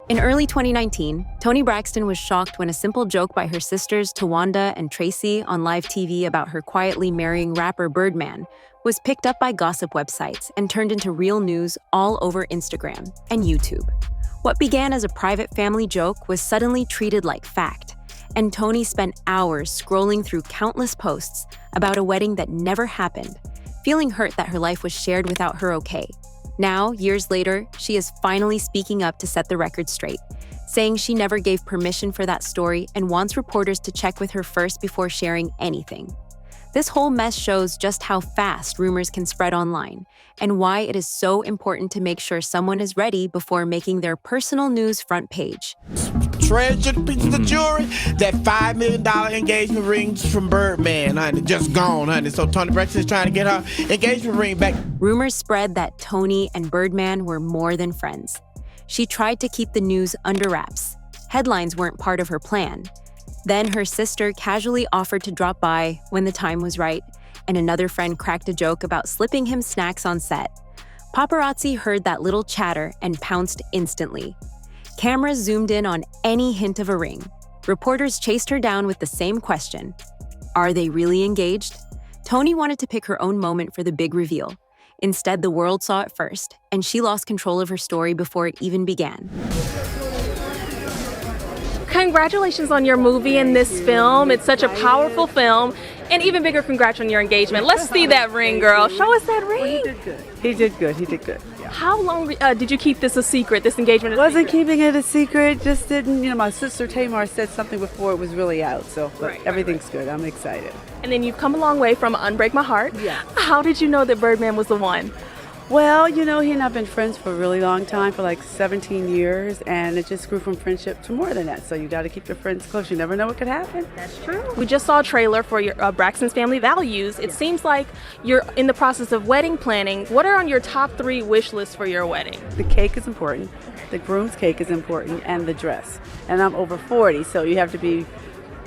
In early 2019, Toni Braxton was shocked when a simple joke by her sisters Towanda and Traci on live TV about her quietly marrying rapper Birdman was picked up by gossip websites and turned into real news all over Instagram and YouTube. What began as a private family joke was suddenly treated like fact, and Toni spent hours scrolling through countless posts about a wedding that never happened, feeling hurt that her life was shared without her okay. Now, years later, she is finally speaking up to set the record straight, saying she never gave permission for that story and wants reporters to check with her first before sharing anything. This whole mess shows just how fast rumors can spread online and why it is so important to make sure someone is ready before making their personal news front page. Treasured pieces of jewelry, that $5 million engagement rings from Birdman, honey, just gone, honey. So Toni Braxton is trying to get her engagement ring back. Rumors spread that Toni and Birdman were more than friends. She tried to keep the news under wraps. Headlines weren't part of her plan. Then her sister casually offered to drop by when the time was right, and another friend cracked a joke about slipping him snacks on set. Paparazzi heard that little chatter and pounced instantly. Cameras zoomed in on any hint of a ring. Reporters chased her down with the same question. Are they really engaged? Toni wanted to pick her own moment for the big reveal. Instead, the world saw it first, and she lost control of her story before it even began. Congratulations on your movie and this film. It's such a powerful film. And even bigger congrats on your engagement. Let's see that ring, girl. Show us that ring. He did good. He did good. He did good. Yeah. How long did you keep this a secret, this engagement? Wasn't keeping it a secret. Just didn't, my sister Tamar said something before it was really out. So everything's good. I'm excited. And then you've come a long way from Unbreak My Heart. Yeah. How did you know that Birdman was the one? Well, he and I have been friends for a really long time, for like 17 years, and it just grew from friendship to more than that. So you got to keep your friends close. You never know what could happen. That's true. We just saw a trailer for your Braxton's Family Values. It seems like you're in the process of wedding planning. What are on your top 3 wish lists for your wedding? The cake is important. The groom's cake is important, and the dress. And I'm over 40, so you have to be.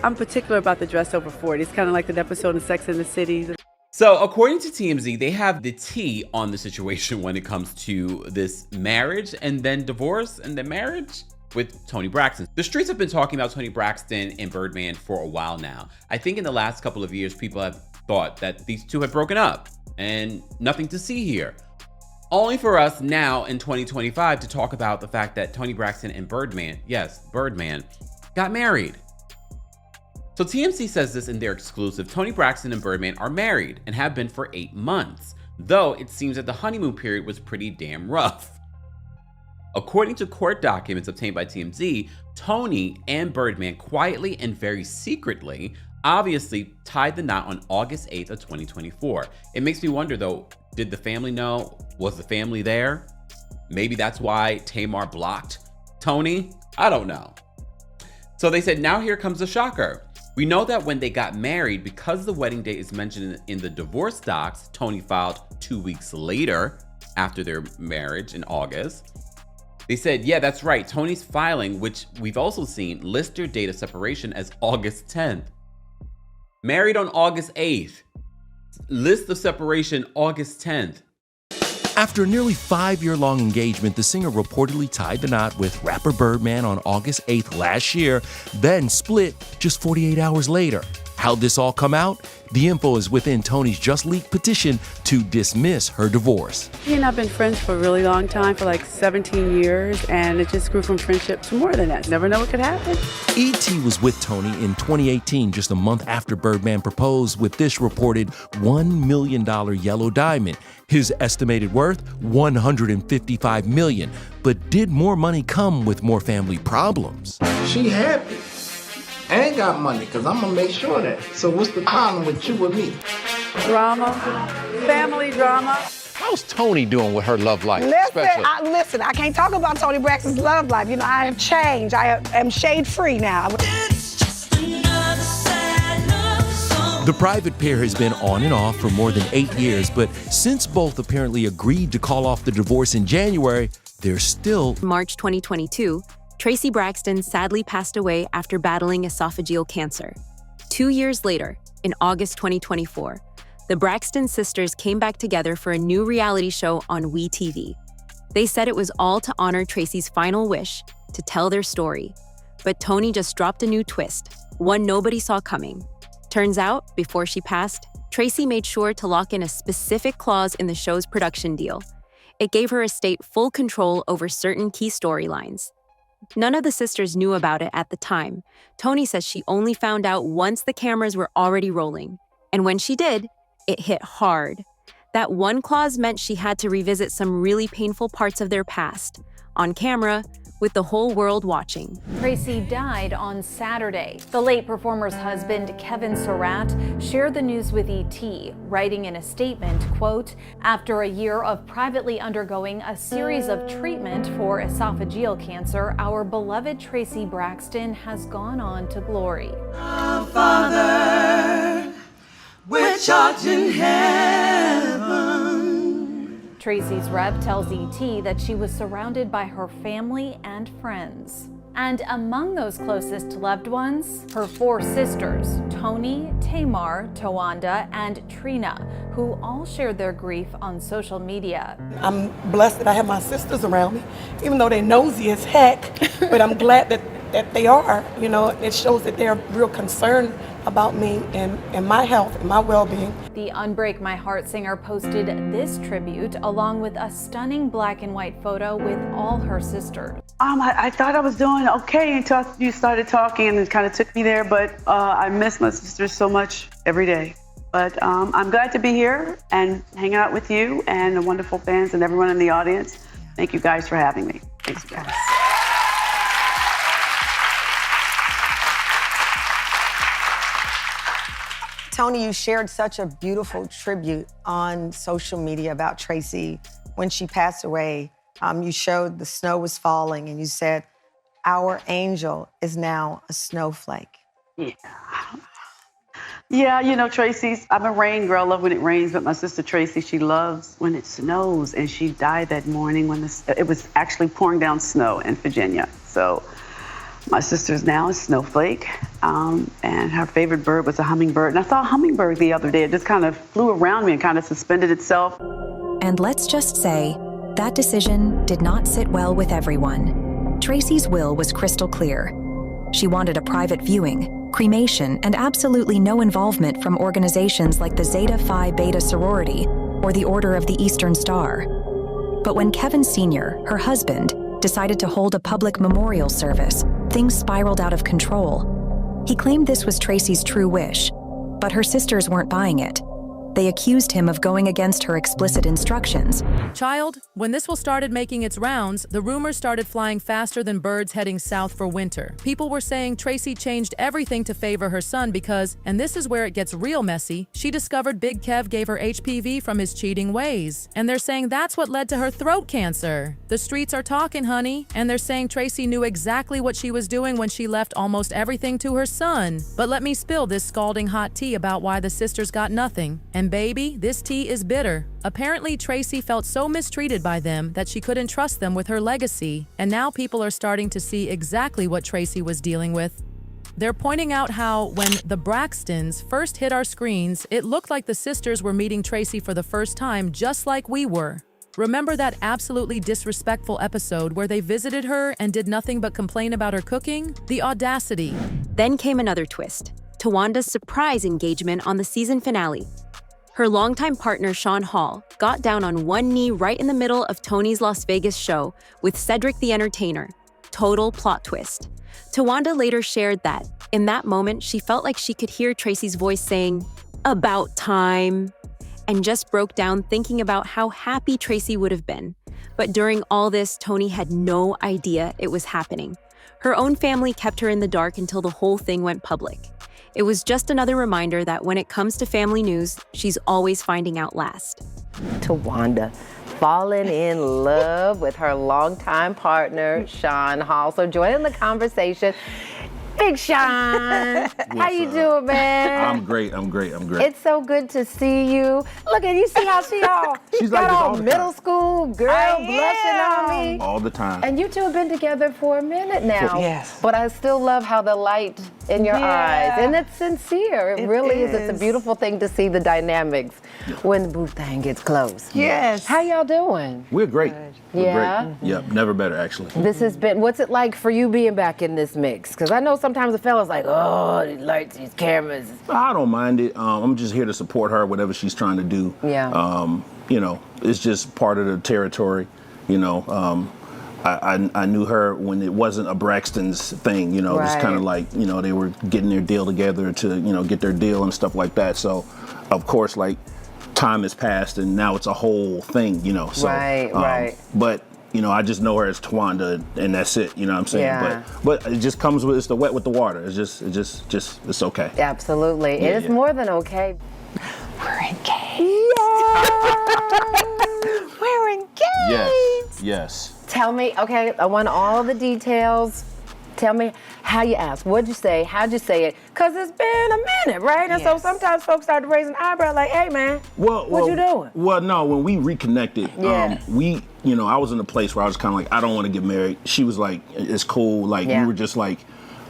I'm particular about the dress over 40. It's kind of like that episode of Sex and the City. So according to TMZ, they have the tea on the situation when it comes to this marriage and then divorce and then marriage with Toni Braxton. The streets have been talking about Toni Braxton and Birdman for a while now. I think in the last couple of years, people have thought that these two have broken up and nothing to see here. Only for us now in 2025 to talk about the fact that Toni Braxton and Birdman, yes, Birdman, got married. So TMZ says this in their exclusive. Toni Braxton and Birdman are married and have been for 8 months, though it seems that the honeymoon period was pretty damn rough. According to court documents obtained by TMZ, Toni and Birdman quietly and very secretly obviously tied the knot on August 8th of 2024. It makes me wonder though, did the family know? Was the family there? Maybe that's why Tamar blocked Toni? I don't know. So they said, now here comes the shocker. We know that when they got married, because the wedding date is mentioned in the divorce docs, Toni filed 2 weeks later after their marriage in August. They said, yeah, that's right. Toni's filing, which we've also seen, lists their date of separation as August 10th. Married on August 8th. List of separation August 10th. After a nearly 5-year-long engagement, the singer reportedly tied the knot with rapper Birdman on August 8th last year, then split just 48 hours later. How'd this all come out? The info is within Toni's just leaked petition to dismiss her divorce. He and I have been friends for a really long time, for like 17 years, and it just grew from friendship to more than that. Never know what could happen. E.T. was with Toni in 2018, just a month after Birdman proposed with this reported $1 million yellow diamond. His estimated worth, $155 million. But did more money come with more family problems? She happy. I ain't got money, because I'm going to make sure of that. So what's the problem with you and me? Drama, family drama. How's Toni doing with her love life? Listen, I can't talk about Toni Braxton's love life. I have changed. I am shade-free now. The private pair has been on and off for more than 8 years, but since both apparently agreed to call off the divorce in January, they're still... March 2022, Traci Braxton sadly passed away after battling esophageal cancer. 2 years later, in August 2024, the Braxton sisters came back together for a new reality show on WeTV. They said it was all to honor Traci's final wish to tell their story. But Toni just dropped a new twist, one nobody saw coming. Turns out, before she passed, Traci made sure to lock in a specific clause in the show's production deal. It gave her estate full control over certain key storylines. None of the sisters knew about it at the time. Toni says she only found out once the cameras were already rolling. And when she did, it hit hard. That one clause meant she had to revisit some really painful parts of their past, on camera, with the whole world watching. Traci died on Saturday. The late performer's husband, Kevin Surratt, shared the news with ET, writing in a statement, quote, "After a year of privately undergoing a series of treatment for esophageal cancer, our beloved Traci Braxton has gone on to glory." Our Father, which art in heaven. Traci's rep tells ET that she was surrounded by her family and friends. And among those closest loved ones, her 4 sisters, Toni, Tamar, Towanda, and Trina, who all shared their grief on social media. I'm blessed that I have my sisters around me, even though they're nosy as heck, but I'm glad that they are. You know, it shows that they're real concerned about me and my health and my well-being. The Unbreak My Heart singer posted this tribute along with a stunning black and white photo with all her sisters. I thought I was doing okay until you started talking and it kind of took me there, but I miss my sisters so much every day. But I'm glad to be here and hanging out with you and the wonderful fans and everyone in the audience. Thank you guys for having me. Thanks, guys. Toni, you shared such a beautiful tribute on social media about Traci when she passed away. You showed the snow was falling and you said, "Our angel is now a snowflake." Yeah, you know, I'm a rain girl. I love when it rains, but my sister Traci, she loves when it snows, and she died that morning when it was actually pouring down snow in Virginia. So my sister's now a snowflake, and her favorite bird was a hummingbird. And I saw a hummingbird the other day. It just kind of flew around me and kind of suspended itself. And let's just say, that decision did not sit well with everyone. Traci's will was crystal clear. She wanted a private viewing, cremation, and absolutely no involvement from organizations like the Zeta Phi Beta sorority or the Order of the Eastern Star. But when Kevin Sr., her husband, decided to hold a public memorial service, things spiraled out of control. He claimed this was Traci's true wish, but her sisters weren't buying it. They accused him of going against her explicit instructions. Child, when this started making its rounds, the rumors started flying faster than birds heading south for winter. People were saying Traci changed everything to favor her son because, and this is where it gets real messy, she discovered Big Kev gave her HPV from his cheating ways. And they're saying that's what led to her throat cancer. The streets are talking, honey, and they're saying Traci knew exactly what she was doing when she left almost everything to her son. But let me spill this scalding hot tea about why the sisters got nothing. And baby, this tea is bitter. Apparently, Traci felt so mistreated by them that she couldn't trust them with her legacy, and now people are starting to see exactly what Traci was dealing with. They're pointing out how, when the Braxtons first hit our screens, it looked like the sisters were meeting Traci for the first time, just like we were. Remember that absolutely disrespectful episode where they visited her and did nothing but complain about her cooking? The audacity. Then came another twist: Towanda's surprise engagement on the season finale. Her longtime partner, Sean Hall, got down on one knee right in the middle of Toni's Las Vegas show with Cedric the Entertainer. Total plot twist. Towanda later shared that, in that moment, she felt like she could hear Traci's voice saying, "About time," and just broke down thinking about how happy Traci would have been. But during all this, Toni had no idea it was happening. Her own family kept her in the dark until the whole thing went public. It was just another reminder that when it comes to family news, she's always finding out last. Towanda falling in love with her longtime partner, Sean Hall. So joining the conversation, Big Sean. How you doing, man? I'm great. It's so good to see you. Look at you, see how she all, She's got like this all all the middle time. school girl blushing on me. All the time. And you two have been together for a minute now. Yes. But I still love how the light in your eyes. And it's sincere. It really is. It's a is. beautiful thing to see the dynamics when the boo thing gets close. Yes. How y'all doing? We're great. We're Yeah? great. Yep, never better, actually. This has been, what's it like for you being back in this mix? Because I know sometimes the fella's like, oh, these lights, these cameras. I don't mind it. I'm just here to support her, whatever she's trying to do. Yeah. You know, it's just part of the territory. You know, I knew her when it wasn't a Braxton's thing. You know, it was kind of like, you know, they were getting their deal together to, you know, get their deal and stuff like that. So, of course, like, time has passed and now it's a whole thing, you know. So, right. But, you know, I just know her as Towanda and that's it, you know what I'm saying? Yeah. But it just comes with, it's the wet with the water. It's just, it's okay. Absolutely. Yeah, it is more than okay. We're engaged. We're engaged. Yes. Tell me, okay, I want all the details. Tell me how you asked. What'd you say? How'd you say it? Because it's been a minute, right? And so sometimes folks start to raise an eyebrow like, hey, man, what you doing? Well, no, when we reconnected, you know, I was in a place where I was kind of like, I don't want to get married. She was like, it's cool. Like, we were just like,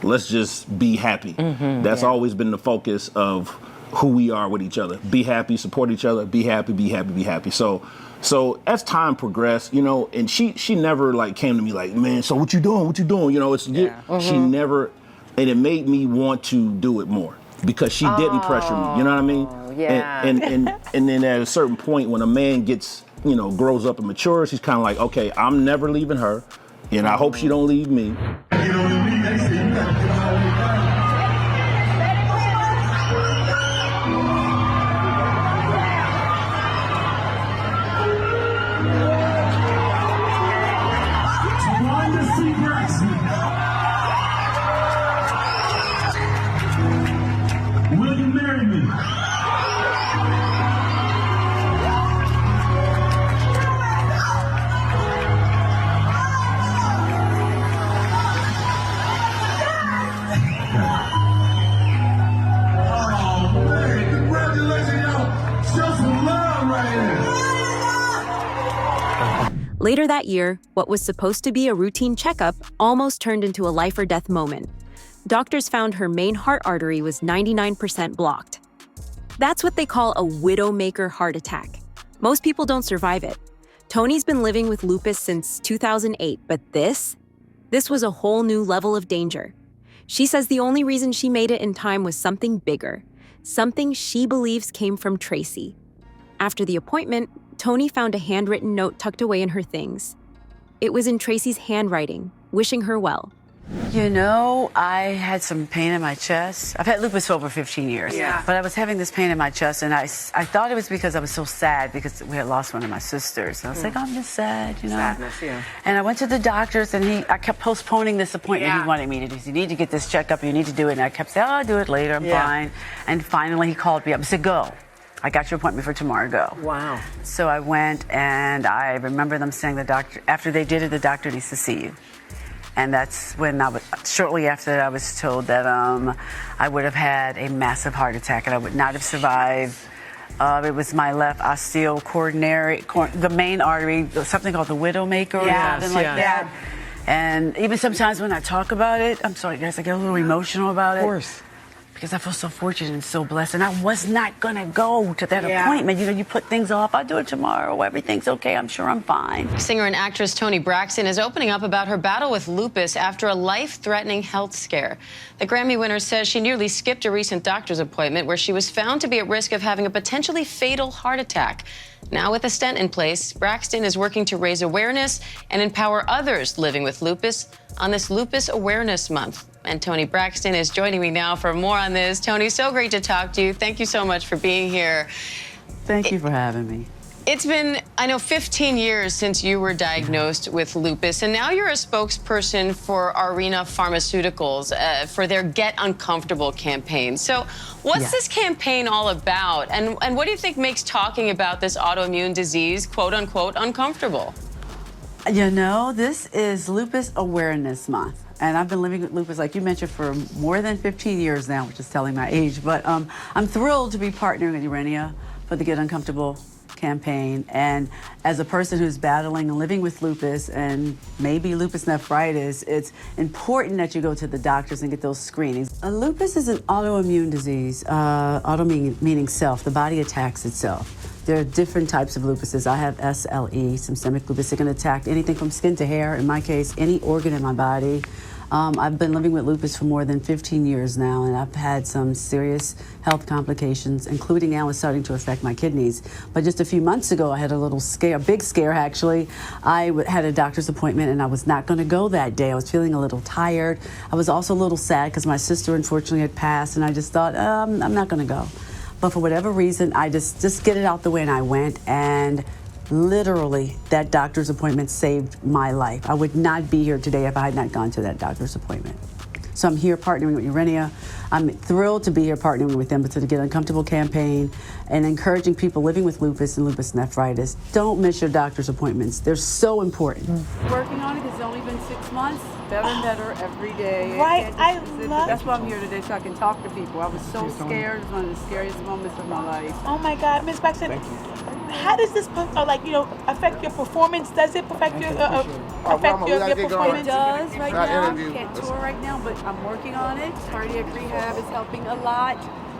let's just be happy. That's always been the focus of who we are with each other. Be happy, support each other, be happy, be happy, be happy. So as time progressed, you know, and she never like came to me like, man, so what you doing? What you doing? You know, she never, and it made me want to do it more because she didn't pressure me. You know what I mean? Yeah. And then at a certain point when a man gets, you know, grows up and matures, he's kind of like, okay, I'm never leaving her, and I hope she don't leave me. Will you marry me? Later that year, what was supposed to be a routine checkup almost turned into a life or death moment. Doctors found her main heart artery was 99% blocked. That's what they call a widowmaker heart attack. Most people don't survive it. Toni's been living with lupus since 2008, but this was a whole new level of danger. She says the only reason she made it in time was something bigger, something she believes came from Traci. After the appointment, Toni found a handwritten note tucked away in her things. It was in Traci's handwriting, wishing her well. You know, I had some pain in my chest. I've had lupus for over 15 years. Yeah. But I was having this pain in my chest, and I thought it was because I was so sad because we had lost one of my sisters. And I was like, oh, I'm just sad, you know. Sadness, yeah. And I went to the doctors, and I kept postponing this appointment he wanted me to do. He said, you need to get this checkup, you need to do it. And I kept saying, oh, I'll do it later, I'm fine. And finally he called me up and said, go. I got your appointment for tomorrow, go. Wow. So I went, and I remember them saying after they did it, the doctor needs to see you. And that's when shortly after that, I was told that I would have had a massive heart attack and I would not have survived. It was my left osteocoronary, the main artery, something called the widowmaker or something like that. And even sometimes when I talk about it, I'm sorry guys, I get a little emotional about it. Of course. Because I feel so fortunate and so blessed. And I was not going to go to that appointment. You know, you put things off. I'll do it tomorrow. Everything's okay. I'm sure I'm fine. Singer and actress Toni Braxton is opening up about her battle with lupus after a life-threatening health scare. The Grammy winner says she nearly skipped a recent doctor's appointment where she was found to be at risk of having a potentially fatal heart attack. Now with a stent in place, Braxton is working to raise awareness and empower others living with lupus on this Lupus Awareness Month. And Toni Braxton is joining me now for more on this. Toni, so great to talk to you. Thank you so much for being here. Thank you for having me. It's been, I know, 15 years since you were diagnosed with lupus, and now you're a spokesperson for Arena Pharmaceuticals for their Get Uncomfortable campaign. So what's this campaign all about, and what do you think makes talking about this autoimmune disease, quote unquote, uncomfortable? You know, this is Lupus Awareness Month. And I've been living with lupus, like you mentioned, for more than 15 years now, which is telling my age. But I'm thrilled to be partnering with Arena for the Get Uncomfortable campaign. And as a person who's battling and living with lupus and maybe lupus nephritis, it's important that you go to the doctors and get those screenings. Lupus is an autoimmune disease, auto meaning self. The body attacks itself. There are different types of lupuses. I have SLE, systemic lupus. It can attack anything from skin to hair. In my case, any organ in my body. I've been living with lupus for more than 15 years now, and I've had some serious health complications, including now it's starting to affect my kidneys. But just a few months ago, I had a little scare, a big scare actually. I had a doctor's appointment, and I was not going to go that day. I was feeling a little tired. I was also a little sad because my sister unfortunately had passed, and I just thought, I'm not going to go. But for whatever reason, I just get it out the way, and I went, and literally, that doctor's appointment saved my life. I would not be here today if I had not gone to that doctor's appointment. So I'm here partnering with Urania. I'm thrilled to be here partnering with them to get an Uncomfortable campaign and encouraging people living with lupus and lupus nephritis. Don't miss your doctor's appointments. They're so important. Working on it, it's only been 6 months. Better and better every day. Right, I love That's why I'm here today, so I can talk to people. I was so scared. It was one of the scariest moments of my life. Oh my God, Ms. Braxton, how does this affect your performance? Does it affect your performance? It does right now. I can't tour right now, but I'm working on it. Cardiac rehab is helping a lot.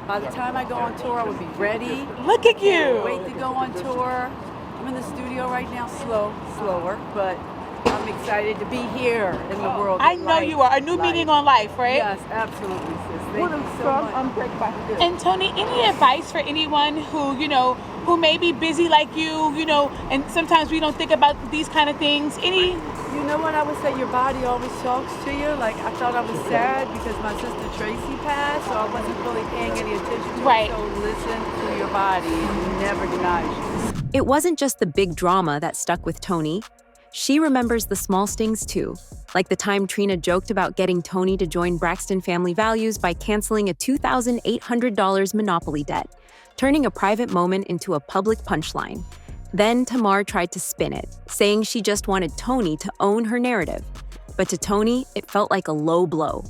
By the time I go on tour, I will be ready. Look at you. Can't wait to go on tour. I'm in the studio right now, slower, but I'm excited to be here in the world. I know you are. A new meaning on life, right? Yes, absolutely, sis. Thank you so much. I'm great by this. And Toni, any advice for anyone who may be busy like you, and sometimes we don't think about these kind of things? You know what I would say? Your body always talks to you. Like, I thought I was sad because my sister Traci passed, so I wasn't really paying any attention to it. So listen to your body. It never denies you. It wasn't just the big drama that stuck with Toni. She remembers the small stings too, like the time Trina joked about getting Toni to join Braxton Family Values by canceling a $2,800 Monopoly debt, turning a private moment into a public punchline. Then Tamar tried to spin it, saying she just wanted Toni to own her narrative. But to Toni, it felt like a low blow,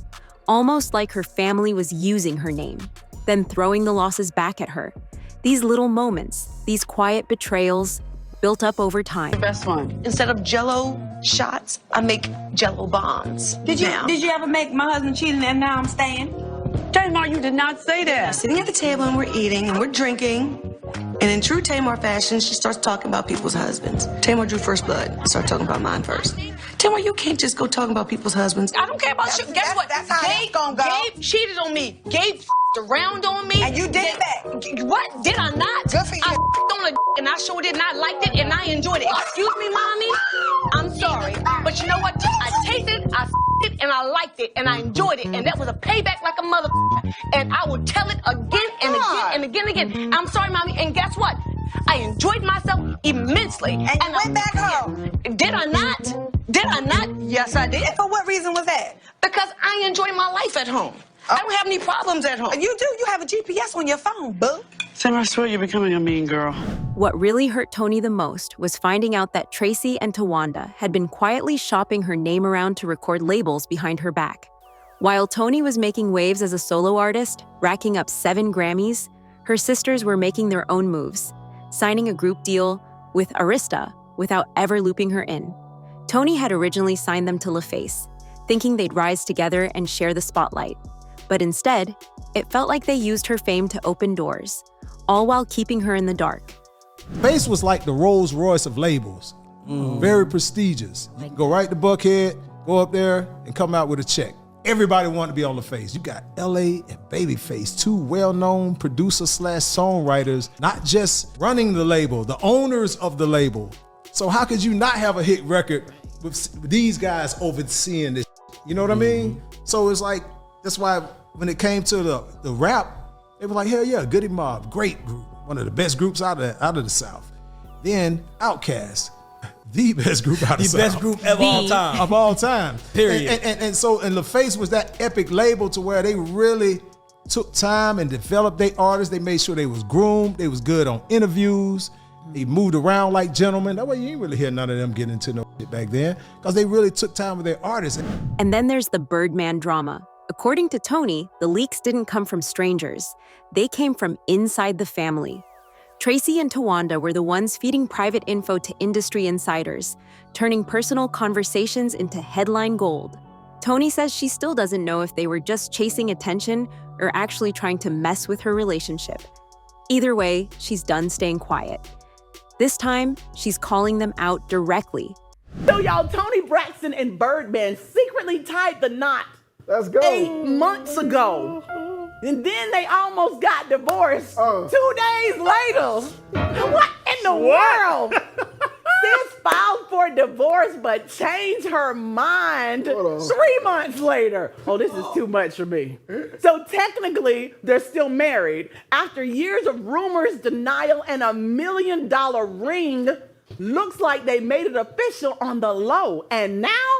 almost like her family was using her name, then throwing the losses back at her. These little moments, these quiet betrayals, built up over time. The best one. Instead of Jell-O shots, I make Jell-O bombs. Did you ever make my husband cheating and now I'm staying? Tamar, you did not say that. We're sitting at the table and we're eating and we're drinking. And in true Tamar fashion, she starts talking about people's husbands. Tamar drew first blood and started talking about mine first. Tamar, you can't just go talking about people's husbands. I don't care about you. Guess what? That's how it's gonna go. Gabe cheated on me. Gabe around on me. And you did it back. What? Did I not? Good for you. I on a and I sure did not like it and I enjoyed it. Excuse me, mommy. I'm sorry. But you know what? I tasted it, I it, and I liked it, and I enjoyed it, and that was a payback like a mother. And I will tell it again and again and again and again. I'm sorry, mommy. And guess what? I enjoyed myself immensely. And you went back home. Did I not? Did I not? Yes, I did. For what reason was that? Because I enjoy my life at home. I don't have any problems at home. You do. You have a GPS on your phone, boo. Sam, I swear you're becoming a mean girl. What really hurt Toni the most was finding out that Traci and Towanda had been quietly shopping her name around to record labels behind her back. While Toni was making waves as a solo artist, racking up 7 Grammys, her sisters were making their own moves, signing a group deal with Arista without ever looping her in. Toni had originally signed them to LaFace, thinking they'd rise together and share the spotlight. But instead, it felt like they used her fame to open doors, all while keeping her in the dark. Face was like the Rolls Royce of labels. Very prestigious. You can go right to Buckhead, go up there, and come out with a check. Everybody wanted to be on LaFace. You got LA and Babyface, 2 well-known producers/songwriters, not just running the label, the owners of the label. So how could you not have a hit record with these guys overseeing this? You know what I mean? So it's like, that's why when it came to the rap, they were like, hell yeah, Goody Mob, great group. One of the best groups out of the South. Then Outkast, the best group out of the South. The best group of all time. Of all time. Period. And so LaFace was that epic label to where they really took time and developed their artists. They made sure they was groomed. They was good on interviews. They moved around like gentlemen. That way you ain't really hear none of them getting into no shit back then because they really took time with their artists. And then there's the Birdman drama. According to Toni, the leaks didn't come from strangers. They came from inside the family. Traci and Towanda were the ones feeding private info to industry insiders, turning personal conversations into headline gold. Toni says she still doesn't know if they were just chasing attention or actually trying to mess with her relationship. Either way, she's done staying quiet. This time, she's calling them out directly. So y'all, Toni Braxton and Birdman secretly tied the knot. Let's go. 8 months ago. And then they almost got divorced 2 days later. What in the world? Sis filed for divorce but changed her mind 3 months later. Oh, this is too much for me. So technically, they're still married. After years of rumors, denial, and $1 million ring, looks like they made it official on the low. And now,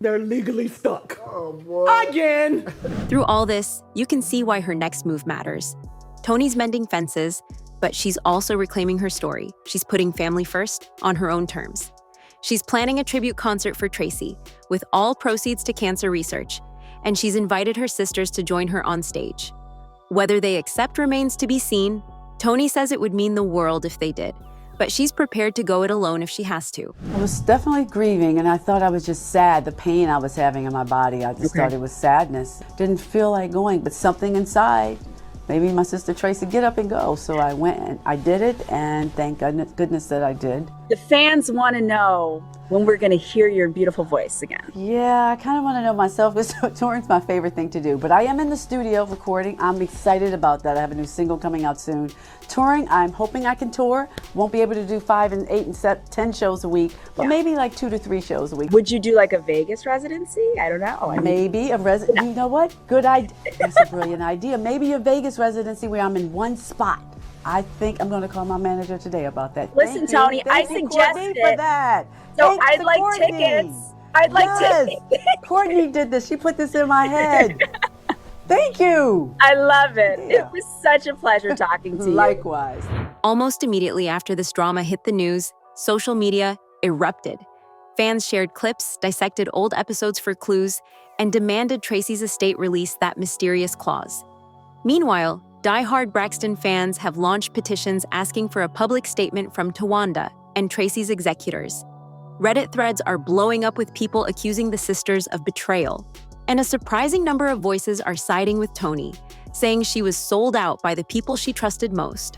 they're legally stuck. Oh, boy. Again. Through all this, you can see why her next move matters. Toni's mending fences, but she's also reclaiming her story. She's putting family first on her own terms. She's planning a tribute concert for Traci, with all proceeds to cancer research, and she's invited her sisters to join her on stage. Whether they accept remains to be seen. Toni says it would mean the world if they did, but she's prepared to go it alone if she has to. I was definitely grieving, and I thought I was just sad, the pain I was having in my body. I just thought it was sadness. Didn't feel like going, but something inside, maybe my sister Traci, get up and go. So I went and I did it, and thank goodness that I did. The fans want to know when we're going to hear your beautiful voice again. Yeah, I kind of want to know myself, because touring's my favorite thing to do. But I am in the studio recording. I'm excited about that. I have a new single coming out soon. Touring, I'm hoping I can tour. Won't be able to do 5 and 8 and 10 shows a week, but maybe like 2 to 3 shows a week. Would you do like a Vegas residency? I don't know. Maybe a residency. You know what? Good idea. That's a brilliant idea. Maybe a Vegas residency where I'm in one spot. I think I'm going to call my manager today about that. Listen, Toni, I suggested for that. So I'd like tickets. I'd like tickets. Courtney did this. She put this in my head. Thank you. I love it. It was such a pleasure talking to you. Likewise. Almost immediately after this drama hit the news, social media erupted. Fans shared clips, dissected old episodes for clues, and demanded Traci's estate release that mysterious clause. Meanwhile, die-hard Braxton fans have launched petitions asking for a public statement from Towanda and Traci's executors. Reddit threads are blowing up with people accusing the sisters of betrayal. And a surprising number of voices are siding with Toni, saying she was sold out by the people she trusted most.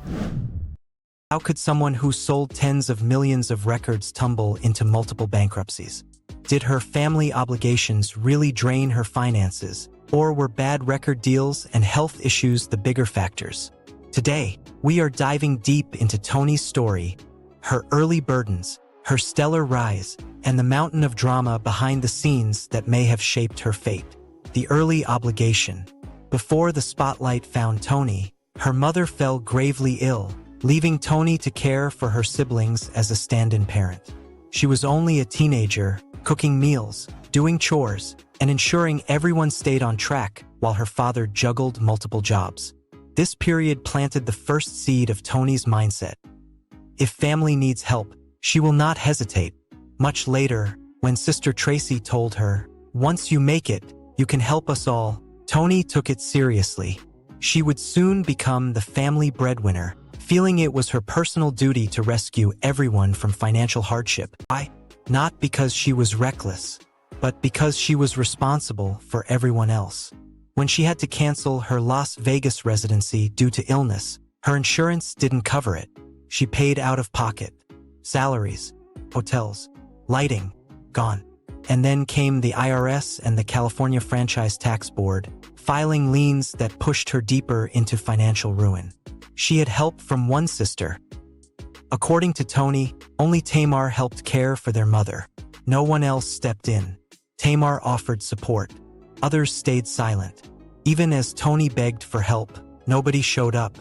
How could someone who sold tens of millions of records tumble into multiple bankruptcies? Did her family obligations really drain her finances? Or were bad record deals and health issues the bigger factors? Today, we are diving deep into Toni's story, her early burdens, her stellar rise, and the mountain of drama behind the scenes that may have shaped her fate. The early obligation. Before the spotlight found Toni, her mother fell gravely ill, leaving Toni to care for her siblings as a stand-in parent. She was only a teenager, cooking meals, doing chores, and ensuring everyone stayed on track while her father juggled multiple jobs. This period planted the first seed of Toni's mindset. If family needs help, she will not hesitate. Much later, when Sister Traci told her, "Once you make it, you can help us all," Toni took it seriously. She would soon become the family breadwinner, feeling it was her personal duty to rescue everyone from financial hardship. Why? Not because she was reckless, but because she was responsible for everyone else. When she had to cancel her Las Vegas residency due to illness, her insurance didn't cover it. She paid out of pocket. Salaries, hotels, lighting, gone. And then came the IRS and the California Franchise Tax Board, filing liens that pushed her deeper into financial ruin. She had help from one sister. According to Toni, only Tamar helped care for their mother. No one else stepped in. Tamar offered support. Others stayed silent. Even as Toni begged for help, nobody showed up.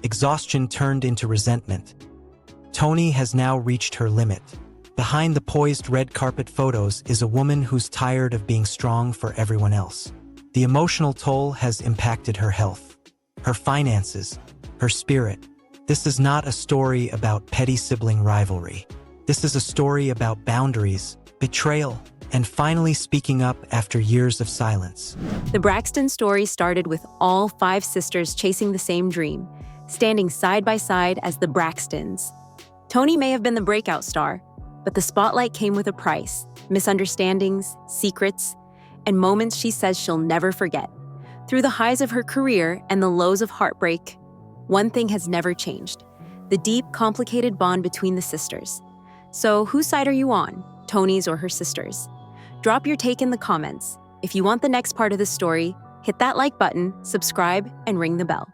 Exhaustion turned into resentment. Toni has now reached her limit. Behind the poised red carpet photos is a woman who's tired of being strong for everyone else. The emotional toll has impacted her health, her finances, her spirit. This is not a story about petty sibling rivalry. This is a story about boundaries, betrayal, and finally speaking up after years of silence. The Braxton story started with all 5 sisters chasing the same dream. standing side by side as the Braxtons. Toni may have been the breakout star, but the spotlight came with a price: misunderstandings, secrets, and moments she says she'll never forget. Through the highs of her career and the lows of heartbreak, one thing has never changed: the deep, complicated bond between the sisters. So whose side are you on, Toni's or her sisters? Drop your take in the comments. If you want the next part of the story, hit that like button, subscribe, and ring the bell.